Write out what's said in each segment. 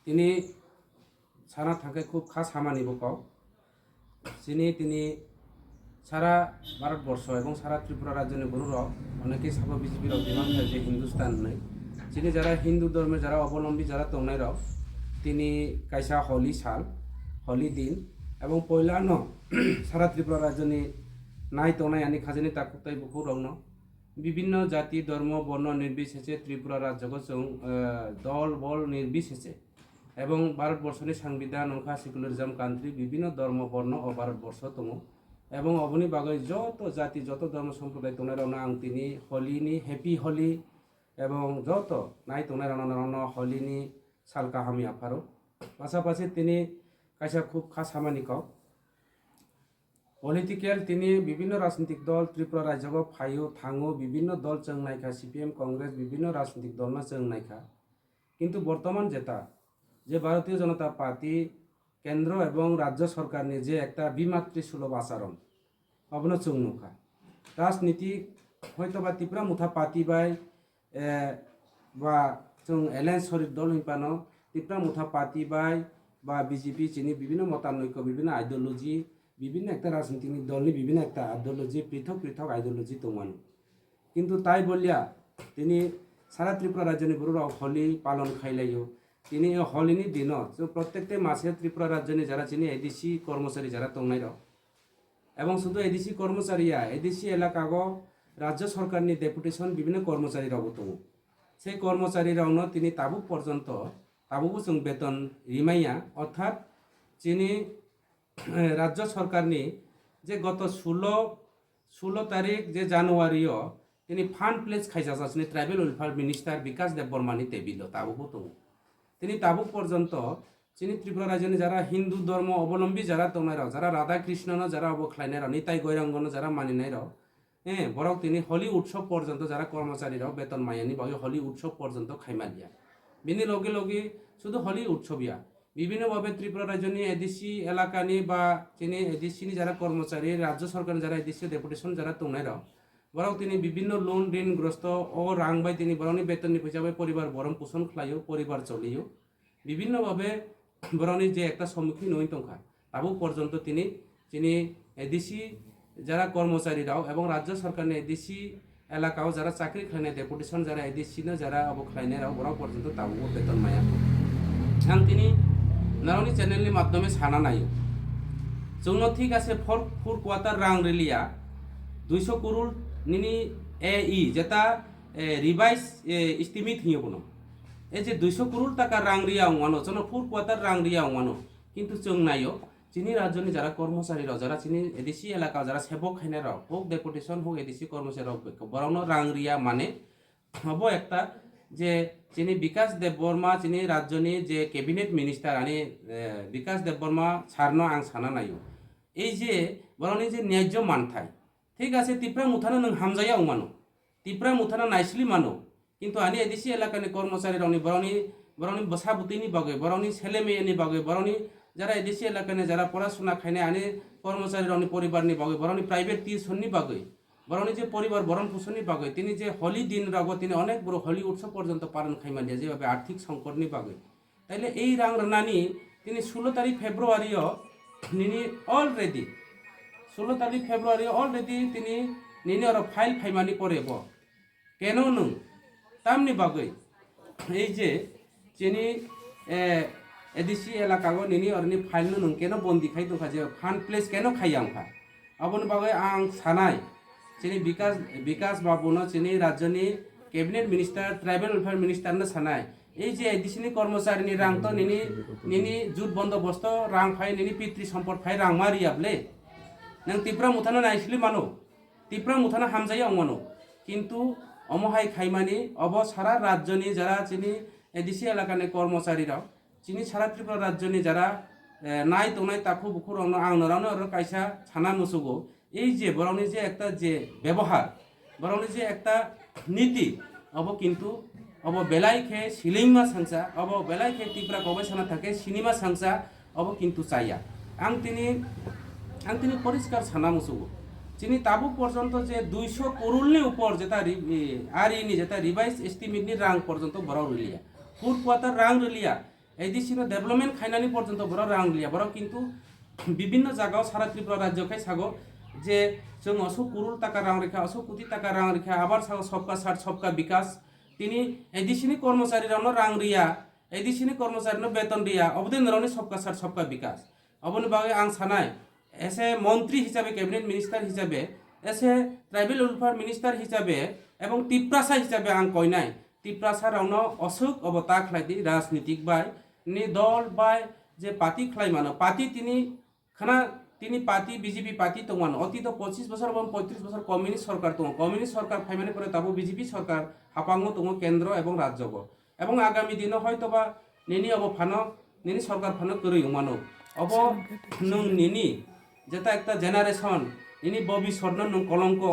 তিনি সারা থাকে খুব খাস হামানিব পাও তিনি সারা ভারতবর্ষ এবং সারা ত্রিপুরা রাজ্যের গুরুর অনেকেই সাব বিজেপির বিমান যে হিন্দুস্তান নেই তিনি যারা হিন্দু ধর্মের যারা অবলম্বী যারা তংনাই তিনি কাইসা হলি সাল হলি দিন এবং পয়লা ন সারা ত্রিপুরা রাজ্যনি নাই তংনাই আনি খাজানি তাকুতাই বহু রং বিভিন্ন জাতি ধর্ম বর্ণ নির্বিশেষে ত্রিপুরা রাজ্যকে দল বল নির্বিশেষে এবং ভারতবর্ষের সংবিধান অংখা সেকুলারিজম কান্ট্রি বিভিন্ন ধর্ম বর্ণ ও ভারতবর্ষ তম এবং অবনি বাগৈ যত জাতি যত ধর্ম সম্প্রদায় তোনাই রানা আং তিনি হলিনি হ্যাপি হলি এবং যত নাই তোনাই রানা হলিনি সালকা হামি আফারো পাশাপাশি তিনি কাইসা খুব খাস হামানিক পলিটিক্যাল তিনি বিভিন্ন রাজনৈতিক দল ত্রিপুরা রাজ্য ফাইও থাঙো বিভিন্ন দল চেংনাইখা সিপিএম কংগ্রেস বিভিন্ন রাজনৈতিক দল না চেংনাইখা কিন্তু বর্তমান যেটা যে ভারতীয় জনতা পার্টি কেন্দ্র এবং রাজ্য সরকার নিয়ে যে একটা বিমাতৃসুলভ আচরণ অবন চৌনুখা রাজনীতি হয়তো বা ত্রিপুরা মুথা পার্টি বাই বা जों एलायन्स शरीफ दल हिंपानो ত্রিপুরা মুথা पार्टी बाय বা বিজেপি চিনি বিভিন্ন মতানৈক্য বিভিন্ন আইডিওলজি বিভিন্ন একটা রাজনৈতিক দলনি বিভিন্ন একটা আইডিওলজি পৃথক পৃথক আইডিওলজি তোমানো কিন্তু তাই বলিয়া তিনি সারা ত্রিপুরা রাজ্যনি বড় হলি পালন খাইলাইও তিনি হলিনি দিন প্রত্যেকটা মাসে ত্রিপুরা রাজ্যনি যারা চিনি এডিসি কর্মচারী যারা তংনাই এবং শুধু এডিসি কর্মচারীয়া এডিসি এলাকাগ রাজ্য সরকারনি ডেপুটেশন বিভিন্ন কর্মচারী তমু সেই কর্মচারীরাও তিনি তাবুক পর্যন্ত তাবুকও जों বেতন রিমাইয়া অর্থাৎ চিনি রাজ্য সরকারনি যে গত 16 তারিখ যে জানুয়ারিও তিনি ফান্ড প্লেস খাইজাসাসনি tribal welfare minister Bikash Deb বর্মানি টেবিল তাবুকও তমু তিনি তাবুক পর্যন্ত চিনি ত্রিপুরা রাজ্যনি যারা হিন্দু ধর্ম অবলম্বী যারা তংনাই যারা রাধা কৃষ্ণ যারা অবখ্লাইনাই নিতাই গৈরাঙ্গন যারা মানিনাই বরং তিনি হলি উৎসব পর্যন্ত যারা কর্মচারীরাও বেতন মাইয়ানি বা হলি উৎসব পর্যন্ত খাইমা দিয়া বিনি লগে লগে শুধু হলি উৎসবিয়া বিভিন্নভাবে ত্রিপুরা রাজ্যনি এডিসি এলাকানি বা তিনি এডিসিনি যারা কর্মচারী রাজ্য সরকার যারা এডিসি ডেপুটেশন যারা তংনাই বরং তিনি বিভিন্ন লোন ঋণগ্রস্ত ও রাং বাই তিনি বরংনি বেতননি পয়সা বাই পরিবার বরং পোষণ খাইও পরিবার চলিও বিভিন্নভাবে বরংনি যে একটা সম্মুখীন হই তংখা তাবু পর্যন্ত তিনি এডিসি যারা কর্মচারীরাও এবং রাজ্য সরকারের এডিসি এলাকাও যারা চাকরি খাইনাই ডেপুটেশন যারা এডিসি যারা অবখ্লাইনাইরাও বড় পর্যন্ত তাবু বেতন মায়া আং তিনি নারনি চ্যানেলनि মাধ্যমে সানা নাই जोंनो ঠিক আছে ফুর কোয়ার্টার রাং রেলিয়া 200 করোড় নিনি এই যেটা রিভাইজ এস্টিমেট হিयो বনো এই যে 200 করোড় টাকা রাং রিয়া ওয়ানো जोंनो ফুর কোয়ার্টার রাং রিয়া ওয়ানো কিন্তু जों नायो চিনি রাজ্যনি যারা কর্মচারীরাও যারা চিনি এডিসি এলাকা যারা সেবক খাইনাইরাও হোক ডেপুটেশন হোক এডিসি কর্মচারীরাও বরং রাং রিয়া মানে হব একটা যে চিনি বিকাশ দেব বর্মা চিনি রাজ্যনি যে ক্যাবিনেট মিনিস্টার আনি বিকাশ দেব বর্মা সারনো আং সানা নাইও এই যে বরং যে ন্যায্য মানথাই ঠিক আছে ত্রিপুরা মুথানো নং হামজাইয়া মানো ত্রিপুরা মুথানো নাইসলি মানো কিন্তু আনি এডিসি এলাকানি কর্মচারীরাওনি বরংনি বসাবুতিনি বাগে বরংনি ছেলে মেয়েনি বাগে বরংনি যারা এডিসি এলাকানে যারা পড়াশোনা খাইনে আনি কর্মচারীরাওনি পরিবারনি বাগে বরংনি প্রাইভেট টিউশননি বাগে বরংনি যে পরিবার বরণ পোষণনি বাগে তিনি যে হলি দিন রাগ তিনি অনেক বড় হলি উৎসব পর্যন্ত পালন খাইমা দিয়া যেভাবে আর্থিক সংকটনি বাগে তাইলে এই রাং রানানি তিনি 16 তারিখ ফেব্রুয়ারিও নিনি অলরেডি 16 তারিখ ফেব্রুয়ারি অলরেডি তিনি নিনি আর ফাইল ফাইমানি পরে কেন নং তামনি বাগে এই যে চিনি এডিসি এলাকাগো নিনি অরনি ফাইল নং কেন বন্দি খাই দোখা যে ফান্ড প্লেস কেন খাই आंखा अबन बागे आं सानाय चिनी विकास बाबुनो चिनी राज्यनि cabinet minister tribal welfare minister न सानाय এই যে এডিসিনি কর্মচারীনি রাং তো নিনি জুট বন্দোবস্ত রাং ফাই নিনি পিতৃ সম্পদ ফাই রাং মারিয়াবলে নং ত্রিপুরা মুথানো নাইসলি মানো ত্রিপুরা মুথানো হামজাইয়া মানো কিন্তু অমহাই খাইমানি অব সারা রাজ্যনি যারা চিনি এডিসি এলাকানি কর্মচারীরাও চিনি সারা ত্রিপুরা রাজ্যনি যারা নাই তংনাই তাকু বুকুর আংনরানো আর কাইসা ছানা মুসুগো এই যে বরংনি যে একটা যে ব্যবহার বরংনি যে একটা নীতি অব কিন্তু অব বেলাইখে সিলিংমা সাংসা অব বেলাইখে ত্রিপুরা গবেষণা থাকে সিনেমা সাংসা অব কিন্তু চাইয়া আং তিনি পরিষ্কার ছানা মুসুগো চিনি তাবুক পর্যন্ত যে 200 করোড়নি উপর যেটা আর ইনি যেটা রিভাইজ এস্টিমেটনি রাং পর্যন্ত বড় রিলিয়া ফুর কোয়ার্টার রাং রিলিয়া এদিসিনো ডেভেলপমেন্ট খাইনানি পর্যন্ত বড় রাং লিয়া বড় কিন্তু বিভিন্ন জায়গায় সারা ত্রিপুরা রাজ্যখাই সাগো যে जों 100 करोड़ টাকা রাং রেখা 100 কোটি টাকা রাং রেখা আবার সাগো সবকা সাথ সবকা বিকাশ তিনি এদিসিনি কর্মচারীরানো রাং রিয়া এদিসিনি কর্মচারীনো বেতন রিয়া অবদিন নরনি সবকা সাথ সবকা বিকাশ অবনি বাগে আং সানাই এসে মন্ত্রী হিসাবে ক্যাবিনেট মিনিস্টার হিসাবে এসে ট্রাইবেল ওয়েলফেয়ার মিনিস্টার হিসাবে এবং টিপ্রাসা হিসাবে আং কইনাই টিপ্রাসা রাউনো অসুখ অবতা খাইদি রাজনীতিক বাই নি দল বাই যে পাতি খাইমানো পাতি তিনি খানা তিনি পাতি বিজেপি পাতি তমান অতীত 25 বছর এবং 35 বছর কমিউনিস্ট সরকার তং কমিউনিস্ট সরকার ফাইমানে করে তাবো বিজেপি সরকার হাপাঙ্গ তং কেন্দ্র এবং রাজ্যগ এবং আগামী দিন হয়তোবা নিনি of Fanon Nini Sarkar Fanon করি মানো অব নং নিনি যেটা একটা জেনারেশন নিনি ভবিষ্যৎ নং কলঙ্ক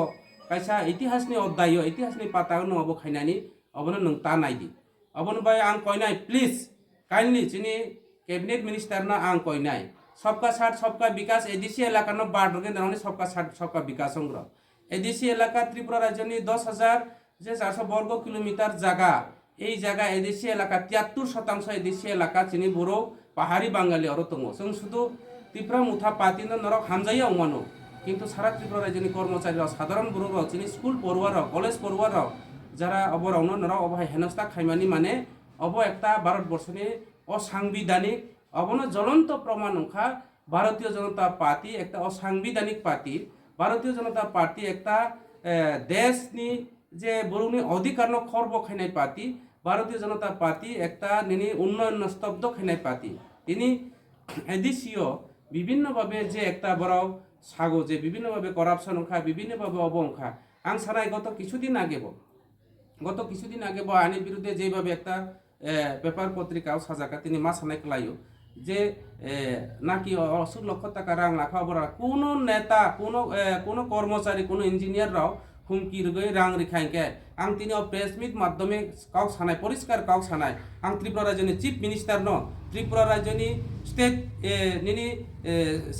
কাইসা ইতিহাসনি অধ্যায় ইতিহাসনি পাতা নং অব খাইনানি অবন নং তা নাইদি অবন বাই আং কইনাই প্লিজ কাইন্ডলি চিনি कैबिनेट मिनिस्टर ना आं कइनाय सबका साथ सबका विकास एदिसी इलाका न बाडरगे नावनि सबका साथ सबका विकास संग्र एदिसी इलाका त्रिपुरा राज्यनि 10,000 যে 400 বর্গ কিলোমিটার জায়গা এই জায়গা এদিসি এলাকা 73% এদিসি এলাকা চিনি বড় পাহাড়ি বাঙালি অর দङ जों শুধু ত্রিপুরা মুথা পাতিন নরক হামজাইয়া উমানো কিন্তু সারা ত্রিপুরা রাজ্যনি কর্মচারীরা সাধারণ বড়রাও চিনি স্কুল পড়ুয়ারাও কলেজ পড়ুয়ারাও যারা অবরাউন নরক অবহাই হেনস্তা খাইমানি মানে অব একটা ভারতবর্ষনি অসাংবিধানিক অবন জ্বলন্ত প্রমাণ অংখা ভারতীয় জনতা পার্টি একটা অসাংবিধানিক পার্টি ভারতীয় জনতা পার্টি একটা দেশনি যে বরুণী অধিকার খর্ব খাইনাই পার্টি ভারতীয় জনতা পার্টি একটা নিনি উন্নয়ন স্তব্ধ খাইনাই পার্টি তিনি এদিসিও বিভিন্নভাবে যে একটা বড় সাগো যে বিভিন্নভাবে করাপশন অংখা বিভিন্নভাবে অবংখা আং সানাই গত কিছুদিন আগে আইনের বিরুদ্ধে যেভাবে একটা পেপার পত্রিকাও সাজাকা তিনি মা সানাই ক্লাইও যে নাকি 80 লক্ষ টাকা রাং লাখা বড় কোনো নেতা কোনো কর্মচারী কোনো ইঞ্জিনিয়াররাও হুমকি রগৈ রাং রেখাইকে আং তিনি প্রেস মিট মাধ্যমে কাউ সানাই পরিষ্কার কাউ সানাই আং ত্রিপুরা রাজ্যনি চিফ মিনিস্টার ন ত্রিপুরা রাজ্যনি স্টেট নিনি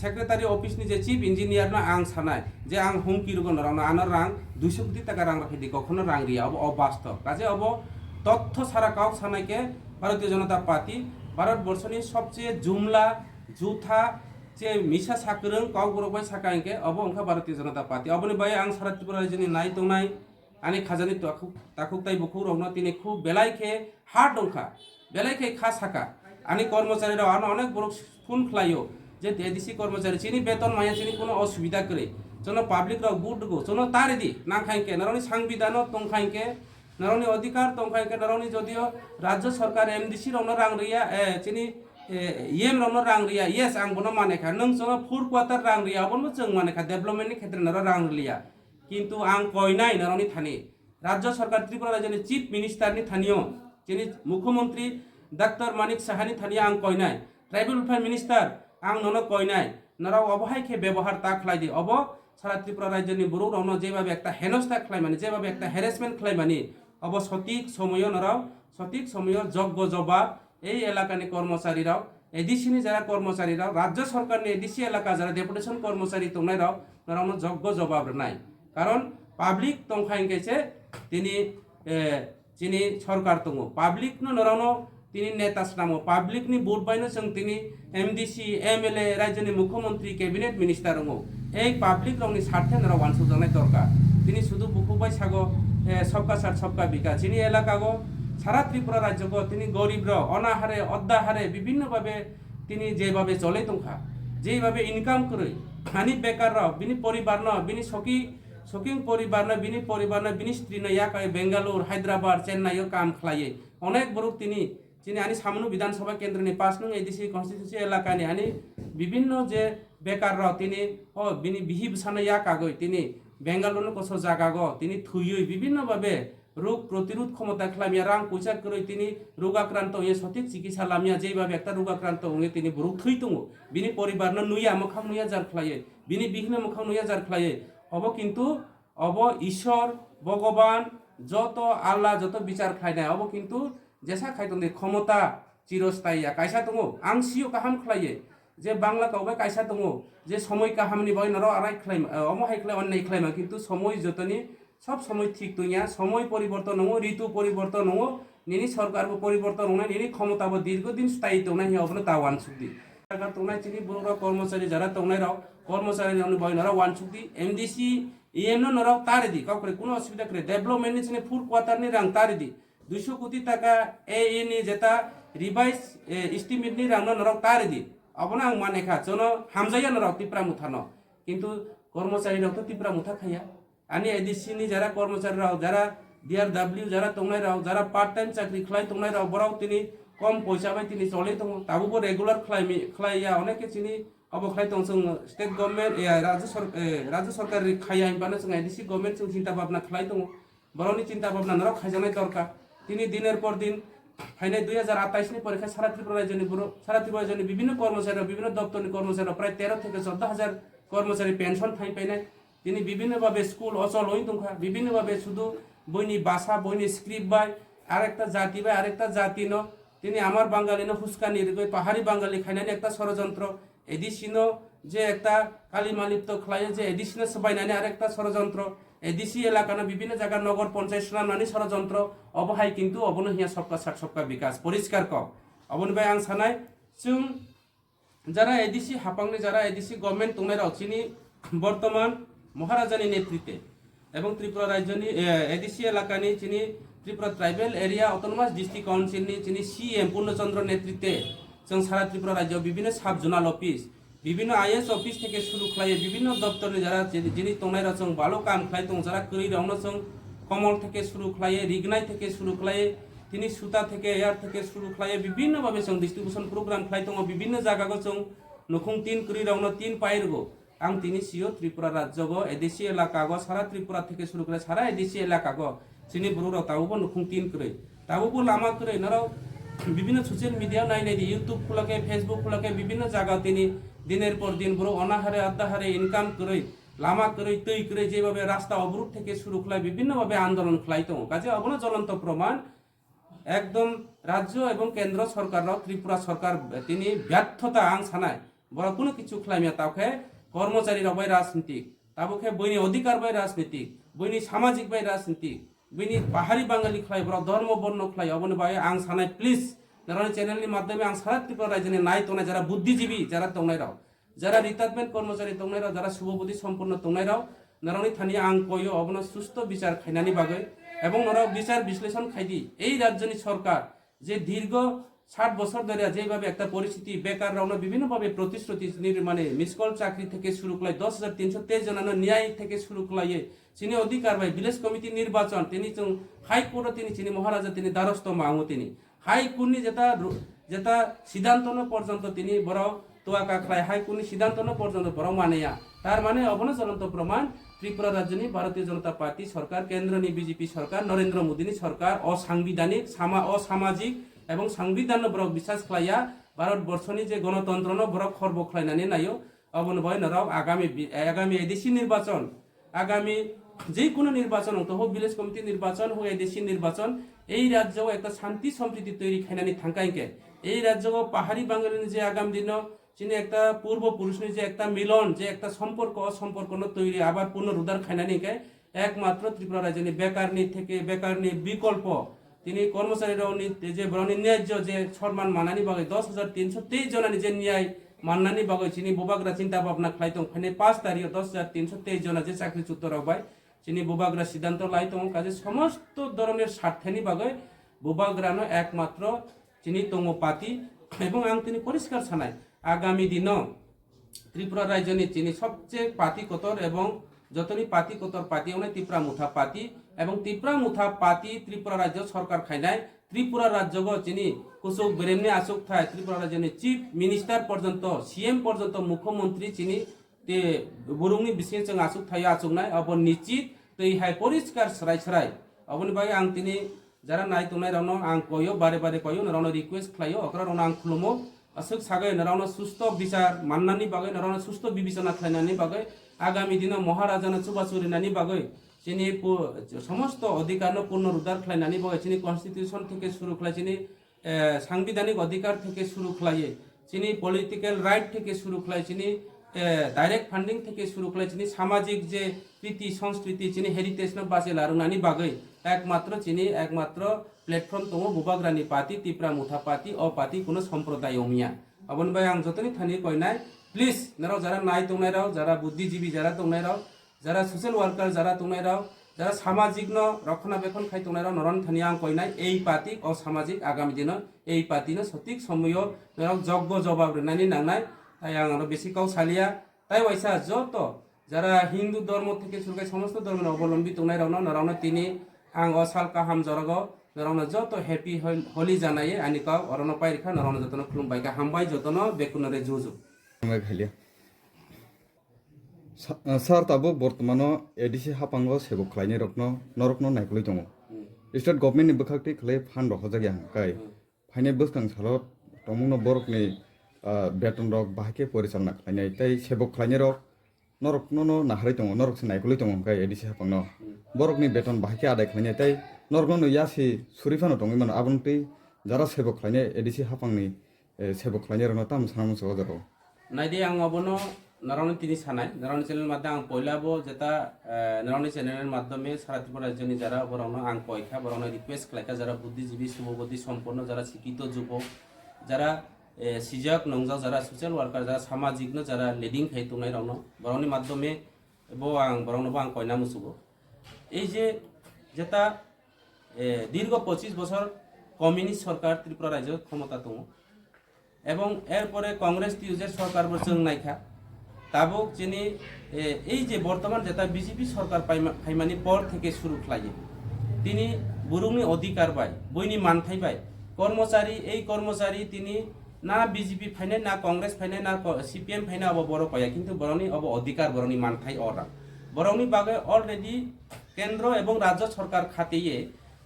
সেক্রেটারি অফিসনি যে চিফ ইঞ্জিনিয়ার ন আং সানাই যে আং হুমকি রগন রাং আনার রাং 200 কোটি টাকা রাং রাখি দি কখনো রাং রিয়া অবাস্তব কাজে তথ্য সারা কাউ সানাইকে ভারতীয় জনতা পার্টি ভারতবর্ষনি সবচেয়ে জুমলা জুথা যে মিশা সাকরং কাউ বরবাই সাকাইকে অংখা ভারতীয় জনতা পার্টি অবনি বাই আং সারা ত্রিপুরা রাজ্যনি নাই তংনাই আনি খাজানি তাকুক তাই বখু রংনা তিনি খুব বেলাইকে হার্ড অংখা বেলাইকে খা সাকা আনি কর্মচারীরা অনেক বড় ফোন খাইও যে এদিসি কর্মচারী চিনি বেতন মায়া চিনি কোনো অসুবিধা করে জন্য পাবলিক রাও বুট গো জন্য তারে দি না খাইকে নারনি সংবিধান তংখাইকে নারনি অধিকার তংখাইকে নারনি যদিও রাজ্য সরকার এমডিসি রং রাং রিয়া চিনি येम रौनो रां रिया यस आं बनो मानेखा नों जोङो 4 क्वार्टर रां रिया बनो जों मानेखा डेभलपमेन्टनि क्षेत्र नरो रां रिया किन्तु आं कयनाय नरनि थानि राज्य सरकार त्रिपुरा राज्यनि चीफ मिनिस्टारनि थानियो जेनि मुख्यमंत्री डॉक्टर मानिक साहानि थानिया आं कयनाय ट्राइबल वेलफेयर मिनिस्टार आं ननो कयनाय नराव अबहायखे व्यवहार ता खलायदि अब सारा त्रिपुरा राज्यनि बरौ रौनो जेबाबे एकटा हेनस्था खलायमानि जेबाबे एकटा हेरेसमेन्ट खलायमानि अब सठिक समय नराव सठिक समय যোগ্য জবাব এই এলাকানি কর্মচারীরাও এদিসিনি যারা কর্মচারীরাও রাজ্য সরকারনি এদিসি এলাকা যারা ডেপুটেশন কর্মচারী তংনাইরাও নারানো যোগ্য জবাব নাই কারণ পাবলিক তংখাইকেছে তিনি সরকার তং পাবলিক নরানো তিনি নেতা স্নামো পাবলিক নি ভোট বাইনো जों তিনি এমডিসি এমএলএ রাজ্যনি মুখ্যমন্ত্রী ক্যাবিনেট মিনিস্টার রঙ এই পাবলিক রংনি স্বার্থে নরা ওয়ানসু জানাই দরকার তিনি শুধু বুকুবাই সাগো সবকা সাথ সবকা বিকাশ চিনি এলাকাগো সারা ত্রিপুরা রাজ্যগো তিনি গরিব অনাহারে অদ্যাহারে বিভিন্নভাবে তিনি যেভাবে চলে তংখা যেভাবে ইনকাম করে আনি বেকার বিনি পরিবার বিনি শকিং পরিবার বিনি স্ত্রী ইয়াক বেঙ্গালুর হায়দ্রাবাদ চেন্নাইও কাম খাইয়ে অনেক বড় তিনি আনি সামনু বিধানসভা কেন্দ্রনি 5 নং এদিসি কনস্টিটিউশন এলাকানি আনি বিভিন্ন যে বেকার তিনি বিনি বিহি বিছানা ইয়াক আগৈ তিনি বেঙ্গালুর কসো জাগাগো তিনি থুইই বিভিন্নভাবে রোগ প্রতিরোধ ক্ষমতা খালামিয়া রাং পয়সা করে তিনি রোগ আক্রান্ত হয়ে সঠিক চিকিৎসা লামিয়া যেভাবে একটা রোগ আক্রান্ত হয়ে তিনি বড় থুই দङ বিনি পরিবার নুইয়া মোখাং নুইয়া জার খালায়ে বিনি বিহীন মোখাং নুইয়া জার খালায়ে অব কিন্তু অব ঈশ্বর ভগবান যত আল্লাহ যত বিচার খাইনায় অব কিন্তু যেসা খাইতন ক্ষমতা চিরস্থায়ী কাইসা দङ আং সিও কাহাম খালায়ে যে বাংলা কাউবাই কাইসা দङ যে সময় কাহামনি বয় নর আরাই খালাইম অমহাই খালাই অন্যায় খালাইমা কিন্তু সময় যতনি সব সময় ঠিক তুইয়া সময় পরিবর্তন হো ঋতু পরিবর্তন হো নিনি সরকার পরিবর্তন হনাই নিনি ক্ষমতা দীর্ঘদিন স্থায়ী তংনাই হিয়াবনো তা ওয়ান সুক্তি সরকার তংনাই চিনি বড় কর্মচারী যারা তংনাই রাও কর্মচারী বয়নরা ওয়ান সুক্তি এমডিসি ইএমনো নরাও তারেদি কাউকে কোনো অসুবিধা করে ডেভেলপমেন্টনি চিনি ফুল কোয়ার্টারনি রাং তারেদি 200 কোটি টাকা এনি যেটা রিভাইজ এস্টিমেটনি রাং নরাও তারেদি অবনা আং মানেখা জনো হামজাইয়া নরাও তিপ্রা মুথানো কিন্তু কর্মচারী রাও তো তিপ্রা মুথা খাইয়া আনি এডিসিনি যারা কর্মচারী রাও যারা DRW যারা তংনাই রাও যারা পার্ট টাইম চাকরি খাই তংনাই রাও বড়াও তিনি কম পয়সা বাই তিনি চলে দङ তাবো রেগুলার খাইয়া অনেকে চিনি অবখাই দङ जों স্টেট গভর্নমেন্ট রাজ্য সরকার খাইয়া ইনপানো जों এডিসি গভর্নমেন্ট जों চিন্তা ভাবনা খাই দङ বড়নি চিন্তা ভাবনা নরাও খাইজানাই দরকার তিনি দিনের পর দিন ফাইনাল 2028 নি পরীক্ষা সারা ত্রিপুরা রাজ্যনি বড় সারা ত্রিপুরা রাজ্যনি বিভিন্ন কর্মচারী বিভিন্ন দপ্তরনি কর্মচারী প্রায় 13 থেকে 14,000 কর্মচারী পেনশন থাই পাইনাই তিনি বিভিন্নভাবে স্কুল অচল হই দংখা বিভিন্নভাবে শুধু বইনি ভাষা বইনি স্ক্রিপ্ট বাই আরেকটা জাতি বাই আরেকটা জাতি ন তিনি আমার বাঙালি ন হুস্কানি রে পাহাড়ি বাঙালি খাইনানি একটা ষড়যন্ত্র এডিসিনো যে একটা কালিমালিপ্ত খাইয়ে যে এডিসিনো সবাইনানি আরেকটা ষড়যন্ত্র এডিসি এলাকানো বিভিন্ন জায়গা নগর পঞ্চায়েত নামনানি ষড়যন্ত্র অবহাই কিন্তু অবনো হিয়া সবকা সাত সবকা বিকাশ পরিষ্কার ক অবনবাই আং সানাই जों যারা এডিসি হাপাংনি যারা এডিসি গভর্নমেন্ট তংনাই রাও চিনি বর্তমান মহারাজানি নেতৃত্বে এবং ত্রিপুরা রাজ্যনি এডিসি এলাকানি চিনি Tripura tribal area autonomous district কাউন্সিলনি চিনি সিএম পূর্ণচন্দ্র নেতৃত্বে जों সারা ত্রিপুরা রাজ্য বিভিন্ন সাব জোনাল অফিস বিভিন্ন আইএস অফিস থেকে শুরু খাইয়ে বিভিন্ন দপ্তরে যারা যিনি তংনাই রাও जों ভালো কাম খাই দङ যারা করি রাওনো जों কমল থেকে শুরু খাইয়ে রিগনাই থেকে শুরু খাইয়ে তিনি সুতা থেকে এয়ার থেকে শুরু খাইয়ে বিভিন্ন ভাবে जों ডিস্ট্রিবিউশন প্রোগ্রাম খাই দङ বিভিন্ন জায়গাগো जों নখুং তিন করি রাওনো তিন পাইরগো आं তিনি সিও ত্রিপুরা রাজ্যগো এডিসি এলাকাগো সারা ত্রিপুরা থেকে শুরু করে সারা এডিসি এলাকাগো চিনি বড় তাবো নখুং তিন করে তাবো লামা করে নরাও বিভিন্ন সোশ্যাল মিডিয়া নাই নাই ইউটিউব খুলাকে ফেসবুক খুলাকে বিভিন্ন জায়গা তিনি দিনের পর দিন বড় অনাহারে আত্মাহারে ইনকাম করে লামা করে তৈ করে যেভাবে রাস্তা অবরোধ থেকে শুরু খায় বিভিন্নভাবে আন্দোলন খাইতো কাজে অবনা জ্বলন্ত প্রমাণ একদম রাজ্য এবং কেন্দ্র সরকাররাও ত্রিপুরা সরকার তিনি ব্যর্থতা আং সানায় বড় কোনো কিছু খাইমিয়া তাকে কর্মচারী বাই রাজনীতিক তাবুকে বইনি অধিকার বাই রাজনীতিক বইনি সামাজিক বাই রাজনীতিক বইনি পাহাড়ি বাঙালি খাই বড় ধর্ম বর্ণ খাই অবনে বাই আং সানাই প্লিজ নারায়ণ চ্যানেলনি মাধ্যমে আং সারা ত্রিপুরা রাজ্যনি নাই তংনাই যারা বুদ্ধিজীবী যারা তংনাই রাও যারা রিটায়ারমেন্ট কর্মচারী তংনাই রাও যারা শুভবুদ্ধি সম্পন্ন তংনাই রাও নারায়ণ থানি আং কইও অবন সুস্থ বিচার খাইনানি বাগৈ এবং নরাও বিচার বিশ্লেষণ খাইদি এই রাজ্যনি সরকার যে দীর্ঘ 60 বছর ধরে যেভাবে একটা পরিস্থিতি বেকার রাওনা বিভিন্নভাবে প্রতিশ্রুতি মানে মিসকল চাকরি থেকে শুরু করে 10,323 জনানো ন্যায় থেকে শুরু করে চিনি অধিকার ভাই ভিলেজ কমিটি নির্বাচন তিনি হাইকোর্ট তিনি চিনি মহারাজা তিনি দ্বারস্থ মামু তিনি হাইকোর্টনি যেটা সিদ্ধান্ত পর্যন্ত তিনি বড় তোয়াকা খাই হাইকোর্টনি সিদ্ধান্ত পর্যন্ত বড় মানেয়া তার মানে অবন জ্বলন্ত প্রমাণ ত্রিপুরা রাজ্যনি ভারতীয় জনতা পার্টি সরকার কেন্দ্রনি বিজেপি সরকার নরেন্দ্র মোদীনি সরকার অসাংবিধানিক অসামাজিক এবং সংবিধান বরক বিশ্বাস খাইয়া ভারতবর্ষনি যে গণতন্ত্র বরক খর্ব খাইনানি নাইও অবন বয় নরাও আগামী এডিসি নির্বাচন আগামী যে কোনো নির্বাচন তো হোক ভিলেজ কমিটি নির্বাচন হোক এডিসি নির্বাচন এই রাজ্য একটা শান্তি সম্প্রীতি তৈরি খাইনানি থাঙ্কাইকে এই রাজ্য পাহাড়ি বাঙালি যে আগামী দিন চিনি একটা পূর্বপুরুষনি যে একটা মিলন যে একটা সম্পর্ক তৈরি আবার পুনরুদ্ধার খাইনানিকে একমাত্র ত্রিপুরা রাজ্যনি বেকারনি বিকল্প তিনি কর্মচারীরাও যে ন্যায্য যে সম্মান মানানি বাগে 10,323 জনানি যে ন্যায় মান্নানি বাগে চিনি বোবাগরা চিন্তা ভাবনা খাইতং ফাইনে 5 তারিখ 10,323 জনা যে চাকরিচ্যুত রাখবাই চিনি বোবাগরা সিদ্ধান্ত লাইতং কাজে সমস্ত ধরনের স্বার্থেনি বাগে বোবাগরানো একমাত্র চিনি তঙ্গ পাতি এবং আং তিনি পরিষ্কার ছানাই আগামী দিন ত্রিপুরা রাজ্যনি চিনি সবচেয়ে পাতিকতর এবং যতনি পাতিকতর পাতি মানে ত্রিপুরা মুথা পাতি এবং ত্রিপুরা মুথা পাতি ত্রিপুরা রাজ্য সরকার খাইনায় ত্রিপুরা রাজ্য চিনি কুসুক বেরেমনি আসুক থায় ত্রিপুরা রাজ্যনি চিফ মিনিস্টার পর্যন্ত সিএম পর্যন্ত মুখ্যমন্ত্রী চিনি বুরুংনি বিশেষ जों আসুক থায় আসুকনায় অবন নিশ্চিত তৈ হাই পরিষ্কার সরাই অবনি বাই আং তিনি যারা নাই তংনাই রানো আং কয়ো বারে কয়ো নরানো রিকোয়েস্ট খাইयो অকরা রানো আং খুলুমো আসুক সাগৈ নরানো সুস্থ বিচার মাননানি বাগৈ নরানো সুস্থ বিবেচনা খাইনানি বাগৈ আগামী দিন মহারাজানো চুবাচুরিনানি বাগৈ চিনি সমস্ত অধিকার পুনরুদ্ধার খাইনানি বাগৈ চিনি কনস্টিটিউশন থেকে শুরু খাই চিনি সাংবিধানিক অধিকার থেকে শুরু খাইয়ে চিনি পলিটিক্যাল রাইট থেকে শুরু খাই চিনি ডাইরেক্ট ফান্ডিং থেকে শুরু খাই চিনি সামাজিক যে রীতি সংস্কৃতি চিনি হেরিটেজ বাঁচে লারুনানি বাগৈ একমাত্র চিনি একমাত্র প্ল্যাটফর্ম दङ बुबाग्रानि party Tipra Mutha party a party कुनो सम्प्रदाय अमिया अबन बाय आं जतनि थानि कयनाय प्लिज नराव जारा नाय दंनाय राव जारा बुद्धिजीवी जारा दंनाय राव जारा सोशल वर्कर जारा दंनाय राव যারা সামাজিক রক্ষণাবেক্ষণ খাই তোমরা নরন থানিয়া আং কইনাই এই পাতি অসামাজিক আগামী দিন এই পাতিনো সঠিক সময় যোগ্য জবাব রেনানি নাংনাই তাই আং বেশি কাউ সালিয়া তাই ওইসা যত যারা হিন্দু ধর্ম থেকে শুরু করে সমস্ত ধর্মের অবলম্বী তোমরা নরানো তিনি আং অসাল কাহাম জরগ নরানো যত হ্যাপি হোলি জানাই আনিকাও অরণ পাইরিখা নরানো যতন খুলুমবাইকা হামবাই যতন বেকুনরে জুজু सार ताबो बर्तमान एडिसि हापांगो सेबक खालायनाय नरकनो नायखलै दङ स्टेट गभर्नमेन्ट नि बखाक्ति खलै फान्ड हजागि हांकाय फाइनाय बसखां सालत तमुनो बरकनि बेतन रक बाहाके परिचालना खालायनाय तै सेबक खालायनाय रक नरकनो नाहारै दङ नरक से नायखलै दङ हांकाय एडिसि हापांनो बरकनि बेतन बाहाके आदाय खालायनाय तै नरकनो यासि सुरिफानो दङमोन आबुंतै जारा सेबक खालायनाय एडिसि हापांनि सेबक खालायनाय रनो ताम सानामो सगजारो नायदि आं अबनो नारावणी তিনি সানাই নারায়ণ চ্যানেল মাধ্যমে আং পয়লাবো যেটা নারায়ণ চ্যানেলের মাধ্যমে সারা ত্রিপুরা রাজ্যনি যারা বরানো আং পয়খা বরানো রিকোয়েস্ট খাইকা যারা বুদ্ধিজীবী শুভবুদ্ধি সম্পন্ন যারা শিক্ষিত যুবক যারা সিজাক নংজাক যারা সোশ্যাল ওয়ার্কার যারা সামাজিক যারা লিডিং খাই তোনাই রাউনো বরানি মাধ্যমে বো আং বরানোবো আং কয়না মুসুবো এই যে যেটা দীর্ঘ 25 বছর কমিউনিস্ট সরকার ত্রিপুরা রাজ্য ক্ষমতা দङ এবং এরপরে কংগ্রেস টিউজের সরকার বর্চং নাইখা তাবক যিনি এই যে বর্তমান যেটা বিজেপি সরকার ফাইমানি পর থেকে শুরু খাইয়ে তিনি বুরুংনি অধিকার পাই বইনি মানথাই পাই কর্মচারী এই কর্মচারী তিনি না বিজেপি ফাইনাই না কংগ্রেস ফাইনাই না সিপিএম ফাইনাই অব বড় পাইয়া কিন্তু বরনি অব অধিকার বরনি মানথাই অরা বরনি বাগে অলরেডি কেন্দ্র এবং রাজ্য সরকার খাতিয়ে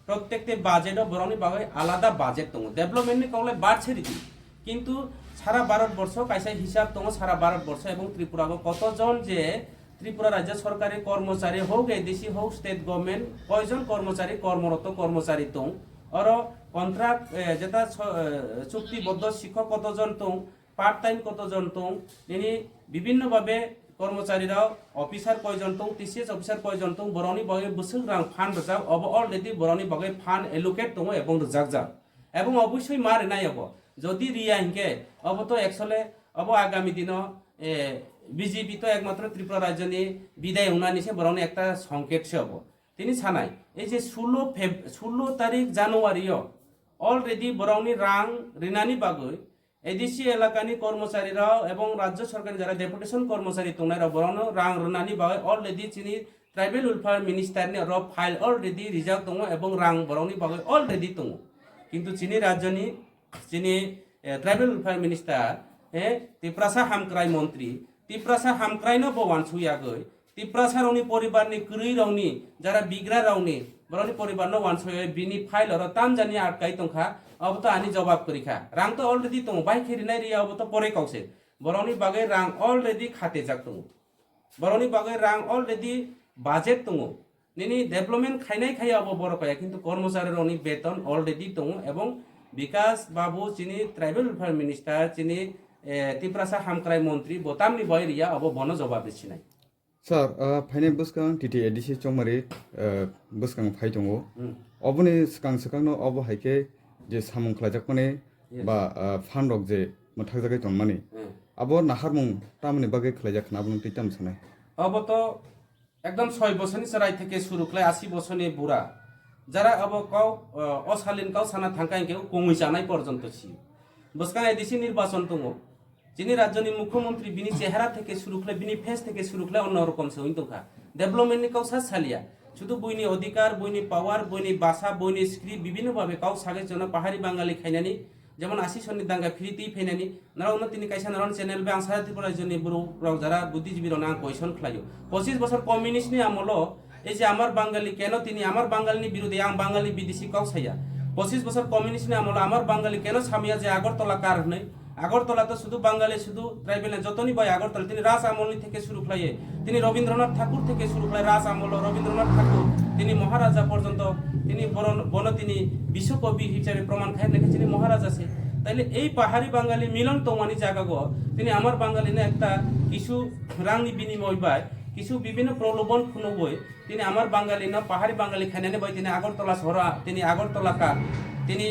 প্রত্যেকটি বাজেট বরনি বাগে আলাদা বাজেট দङ ডেভেলপমেন্টনি কলে বাড়ছে রীতি কিন্তু সারা ভারতবর্ষ কাইসা হিসাব দङ সারা ভারতবর্ষ এবং ত্রিপুরা কতজন যে ত্রিপুরা রাজ্য সরকারি কর্মচারী হোক এডিসি হোক স্টেট গভর্নমেন্ট কয়জন কর্মচারী কর্মরত কর্মচারী দङ আর কন্ট্রাক্ট যেটা চুক্তিবদ্ধ শিক্ষক কতজন দङ পার্ট টাইম কতজন দङ তিনি বিভিন্নভাবে কর্মচারীরাও অফিসার কয়জন দङ টিসিএস অফিসার কয়জন দङ বরনি বাগে বসুক রাং ফান্ড রজাক অব অলরেডি বরনি বাগে ফান্ড এলোকেট দङ এবং রজাক যা এবং অবশ্যই মার নাই হব যদি রিয়া হিংকে অব তো একচলে অব আগামী দিন বিজেপি তো একমাত্র ত্রিপুরা রাজ্যনি বিদায় উনানিছে বরং একটা সংকেতসে হব তিনি সানাই এই যে 16 তারিখ জানুয়ারিও অলরেডি বরংনি রাং রিনানি বাগৈ এডিসি এলাকানি কর্মচারীরাও এবং রাজ্য সরকারি যারা ডেপুটেশন কর্মচারী তোমরা বরং রাং রিনানি বাগৈ অলরেডি চিনি ট্রাইবেল ওয়েলফেয়ার মিনিস্টারনি র ফাইল অলরেডি রিজার্ভ দङ এবং রাং বরংনি বাগৈ অলরেডি দङ কিন্তু চিনি রাজ্যনি যিনি ট্রাইবেল ওয়েলফেয়ার মিনিস্টার তিপ্রাসা হামক্রাই মন্ত্রী তিপ্রাসা হামক্রাইনো বওয়ান সুয়াগৈ তিপ্রাসা রাউনি পরিবারনি কৃই রাউনি যারা বিগ্রা রাউনি বরনি পরিবার নো ওয়ান সুয় বিনি ফাইল আর তাম জানি আটকাই তংখা अब तो आनी जवाब करिखा रां तो अलरेडी दङ बाय खेरिनाय रिया अब तो परे काउसे बरनि बागै रां अलरेडी खाते जाक दङ बरनि बागै रां अलरेडी बाजेट दङ निनि डेभलपमेन्ट खायनाय खाया अब बर पाया किन्तु कर्मचारी रावनि बेतन अलरेडी दङ एवं विकास बाबू चिनी ट्राइबल वेलफेयर मिनिस्टार चिनी तिप्रासा हामक्राय मंत्री बोतामनि बयरिया अब बनो जवाब दिसिनाय सर फाइनाय बसकां टिटि एडिसि चमरि बसकां फाइ दङ अबनि सिकांनो अब हाइके जे सामुं खालायजाकमाने बा फान्डक जे मोथाकजागै दंमाने अब नाहारमुं तामनि बागै खालायजाखना आबो तिताम सानाय अब तो एकदम 6 বছরনি सराय থেকে শুরু খায় 80 বছরনি বুড়া যারা अब কাও অশালীন কাও সানা থাঙ্কাই কেউ কমই জানাই পর্যন্ত ছিল বসকাং এডিসি নির্বাচন দङ যিনি রাজ্যনি মুখ্যমন্ত্রী বিনি চেহারা থেকে শুরু খায় বিনি ফেস থেকে শুরু খায় অন্য রকম সে হইতোখা ডেভেলপমেন্টনি কাও সালিয়া শুধু বইনি অধিকার বইনি পাওয়ার বইনি ভাষা বইনি স্ক্রিপ্ট বিভিন্নভাবে কাউ সাগে জন পাহাড়ি বাঙালি খাইনানি যেমন 80 সন্নি দাঙ্গা ফ্রিতেই ফাইনানি নারাউন তিনি কাইসা নারাউন চ্যানেল বে আংসারা ত্রিপুরা জনি বুরু রাও যারা বুদ্ধিজীবী রনা কোয়েশন খাইयो 25 বছর কমিউনিস্ট নি আমল এই যে আমার বাঙালি কেন তিনি আমার বাঙালির বিরুদ্ধে আং বাঙালি বিদেশি কাউ ছাইয়া 25 বছর কমিউনিস্ট নি আমল আমার বাঙালি কেন সামিয়া যে আগরতলা কার নাই আগরতলা তো শুধু বাঙালি শুধু ট্রাইবেল যতনি বয় আগরতলা তিনি রাজ আমল থেকে শুরু খাইয়ে তিনি রবীন্দ্রনাথ ঠাকুর থেকে শুরু খায় রাজ আমল রবীন্দ্রনাথ ঠাকুর তিনি মহারাজা পর্যন্ত তিনি বন তিনি বিশ্বকবি হিসেবে প্রমাণ খায় রেখে তিনি মহারাজ আছে তাইলে এই পাহাড়ি বাঙালি মিলন তোমানি জায়গা গো তিনি আমার বাঙালি না একটা কিছু রাংনি বিনিময় পায় কিছু বিভিন্ন প্রলোভন খুনবই তিনি আমার বাঙালি না পাহাড়ি বাঙালি খাইনানে বই তিনি আগরতলা সরা তিনি আগরতলাকার তিনি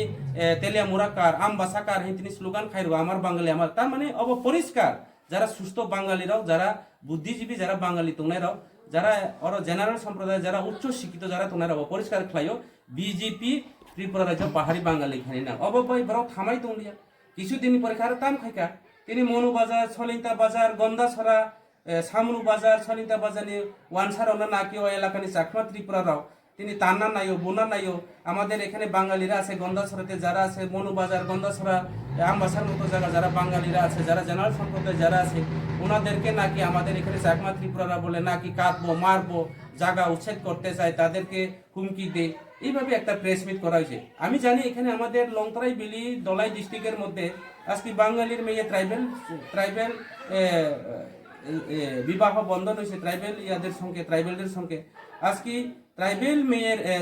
তেলিয়া মুরাকার আমবাসাকার তিনি স্লোগান খাইরো আমার বাঙালি আমার তার মানে পরিষ্কার যারা সুস্থ বাঙালিরাও যারা বুদ্ধিজীবী যারা বাঙালি তোমরাও যারা জেনারেল সম্প্রদায় যারা উচ্চ শিক্ষিত যারা তোমরা পরিষ্কার খাইও বিজেপি ত্রিপুরা রাজ্য পাহাড়ি বাঙালি খানি না অবশ্যই বড় থামাই তোমলিয়া কিছুদিন পরীক্ষার তাম খাইকা তিনি মনু বাজার ছলিতা বাজার গন্দাছড়া সামরু বাজার ছলিতা বাজারনি ওয়ানসার নাকি ও এলাকানি চাকমা ত্রিপুরারাও তিনি তান্না নাইও বোনা নাইও আমাদের এখানে বাঙালিরা আছে গন্দাছড়াতে যারা আছে মনু বাজার গন্দাছড়া আমবাসার মতো জায়গা যারা বাঙালিরা আছে যারা জেনারেল সম্প্রদায় যারা আছে ওনাদেরকে নাকি আমাদের এখানে চাকমা ত্রিপুরারা বলে নাকি কাটবো মারবো জায়গা উচ্ছেদ করতে চায় তাদেরকে হুমকি দেয় এইভাবে একটা প্রেস মিট করা হয়েছে আমি জানি এখানে আমাদের লংতরাই বিলি দলাই ডিস্ট্রিক্টের মধ্যে আজকে বাঙালির মেয়ে ট্রাইবেল বিবাহ বন্ধন হয়েছে ট্রাইবেল ইয়াদের সঙ্গে ট্রাইবেলদের সঙ্গে আজকে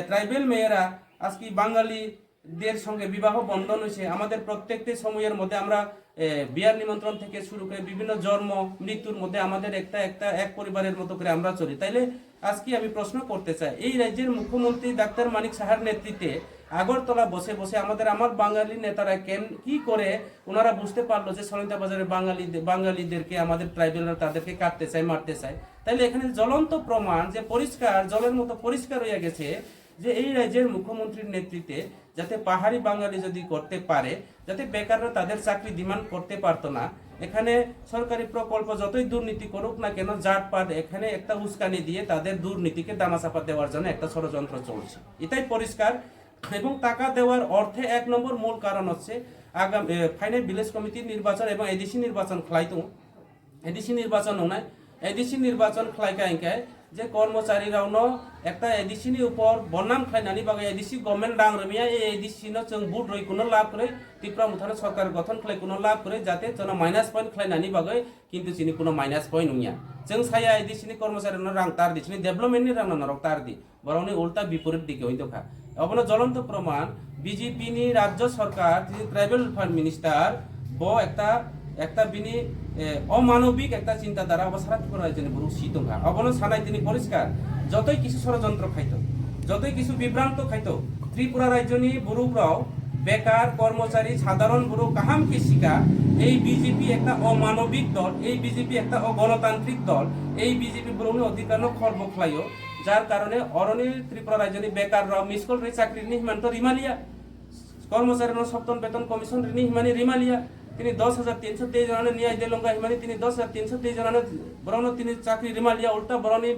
ট্রাইবেল মেয়েরা আজকে বাঙালিদের সঙ্গে বিবাহ বন্ধন হয়েছে আমাদের প্রত্যেকটি সময়ের মধ্যে আমরা বিয়ার নিমন্ত্রণ থেকে শুরু করে বিভিন্ন জন্ম মৃত্যুর মধ্যে আমাদের এক পরিবারের মতো করে আমরা চলি তাইলে আজকে আমি প্রশ্ন করতে চাই এই রাজ্যের মুখ্যমন্ত্রী ডাক্তার মানিক সাহার নেতৃত্বে আগরতলা বসে আমার বাঙালি নেতারা কি করে ওনারা বুঝতে পারলো যে সলিতা বাজারের বাঙালিদেরকে আমাদের ট্রাইবেলরা তাদেরকে কাটতে চায় মারতে চায় তাইলে এখানে জ্বলন্ত প্রমাণ যে পরিষ্কার জলের মতো পরিষ্কার হয়ে গেছে যে এই রাজ্যের মুখ্যমন্ত্রীর নেতৃত্বে যাতে পাহাড়ি বাঙালি যদি করতে পারে যাতে বেকাররা তাদের চাকরি ডিমান্ড করতে পারতো না এখানে সরকারি প্রকল্প যতই দুর্নীতি করুক না কেন জাতপাত এখানে একটা উস্কানি দিয়ে তাদের দুর্নীতিকে দামাচাপা দেওয়ার জন্য একটা ষড়যন্ত্র চলছে এটাই পরিষ্কার এবং টাকা দেওয়ার অর্থে 1 নম্বর মূল কারণ হচ্ছে আগামী ফাইনাল ভিলেজ কমিটির নির্বাচন এবং এডিসি নির্বাচন খাইতো এডিসি নির্বাচন নয় এডিসি নির্বাচন খাইকায় যে কর্মচারীরাও একটা এডিসিনি উপর বনাম খাইনানি বাগে এডিসি গভর্নমেন্ট রাং রমিয়া এই এডিসি जों বুট রই কোনো লাভ করে ত্রিপুরা মুথানো সরকার গঠন খাই কোনো লাভ করে যাতে जों মাইনাস পয়েন্ট খাইনানি বাগে কিন্তু চিনি কোনো মাইনাস পয়েন্ট নুয়া जों সায়া এডিসিনি কর্মচারী রাং তার দিছিনি ডেভেলপমেন্টনি রাং নরক তার দি বরং উল্টা বিপরীত দিকে হইতোখা অবন জ্বলন্ত প্রমাণ বিজেপি নি রাজ্য সরকার ট্রাইবেল ফান্ড মিনিস্টার একটা বিনি অমানবিক একটা চিন্তাধারা অবসারা ত্রিপুরা রাজ্যের বুরু শীতঙ্গা অবন সানাই তিনি পরিষ্কার যতই কিছু ষড়যন্ত্র খাইতো যতই কিছু বিভ্রান্ত খাইতো ত্রিপুরা রাজ্যনি বুরুরাও বেকার কর্মচারী সাধারণ বুরু কাহাম কৃষিকা এই বিজেপি একটা অমানবিক দল এই বিজেপি একটা অগণতান্ত্রিক দল এই বিজেপি বুরুনি অধিকার খর্ব খাইও যার কারণে অরণি ত্রিপুরা রাজ্যনি বেকাররাও মিসকল রে চাকরি নিহিমান্ত রিমালিয়া কর্মচারী সপ্তম বেতন কমিশন নিহিমানি রিমালিয়া তিনি 10,323 জনের ন্যায় দিলঙ্গা হিমানি তিনি 10,323 জনের বরং তিনি চাকরি রিমালিয়া উল্টা বরণি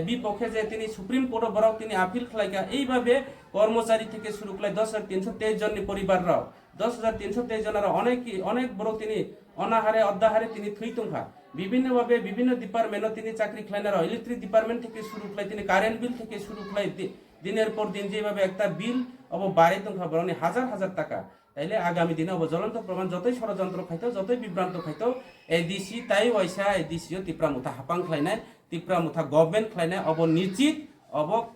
বিপক্ষে যে তিনি সুপ্রিম কোর্ট বরং তিনি আপিল খাইকা এইভাবে কর্মচারী থেকে শুরু করে 10,323 জনের পরিবাররাও 10,323 জনের অনেক বড় তিনি অনাহারে অধ্যাহারে তিনি থইতংখা বিভিন্নভাবে বিভিন্ন ডিপার্টমেন্টও তিনি চাকরি খাইনার ইলেকট্রিক ডিপার্টমেন্ট থেকে শুরু করে তিনি কারেন্ট বিল থেকে শুরু করে দিনের পর দিন যেভাবে একটা বিল বাড়ে তংখা বরং হাজার হাজার টাকা তাইলে আগামী দিনে জ্বলন্ত প্রমাণ যতই ষড়যন্ত্র খাইতো যতই বিভ্রান্ত খাইতো এডিসি তাই ওয়াইসা এডিসিও টিপ্রা মুথা হাপাং খাইনায় টিপ্রা মুথা গভর্নমেন্ট খাইনায় নিশ্চিত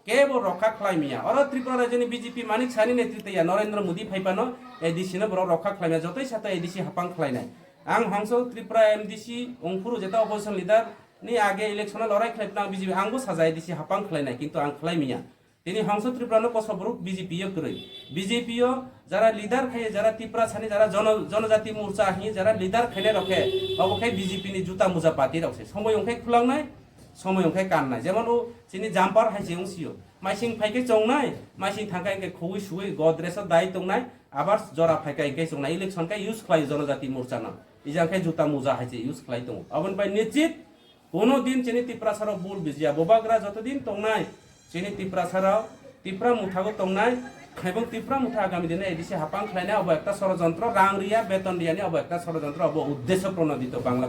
কেবল রক্ষা খাইমিয়া অর ত্রিপুরা রাজ্যনি বিজেপি মানিক সাহানি নেতৃত্বে নরেন্দ্র মোদী ফাইপানো এডিসিনো বড় রক্ষা খাইমিয়া যতই সাথে এডিসি হাপাং খাইনায় आं हांसो त्रिपुरा एमडीसी अंकुरु जेता अपोजिशन लीडर नि आगे इलेक्शन लड़ाई खाइना बीजेपी आंगो साजाय दिसी हापां खालायनाय किंतु आं खालायमिया তিনি হাংসো ত্রিপুরানো কসবরুক বিজেপিও করে বিজেপিও যারা লিডার খায় যারা ত্রিপুরা ছানি যারা জনজাতি মোর্চা আহি যারা লিডার খাইনে রখে অবখাই বিজেপি নি জুতা মুজা পাতি রখে সময় অংখাই খুলাংনাই সময় অংখাই কাননাই যেমন ও চিনি জাম্পার হাইছে উংসিও মাইসিং ফাইকে চংনাই মাইসিং থাকাই কে খুই সুই গদরেস দাই তংনাই আবার জরা ফাইকাই কে চংনাই ইলেকশন কা ইউজ খাই জনজাতি মোর্চা না ইজাখাই জুতা মুজা হাইছে ইউজ খাই তং অবন পাই নিশ্চিত কোনো দিন চিনি ত্রিপুরা সারা বুল বিজিয়া ববাগরা যতদিন তংনাই চিনি ত্রিপুরা ছাড়াও ত্রিপুরা মুঠাগো তংনাই এবং ত্রিপুরা মুঠা আগামী দিনে এডিসি হাপাং খাইনায় একটা ষড়যন্ত্র রাং রিয়া বেতন রিয়ানি একটা ষড়যন্ত্র উদ্দেশ্য প্রণোদিত বাংলা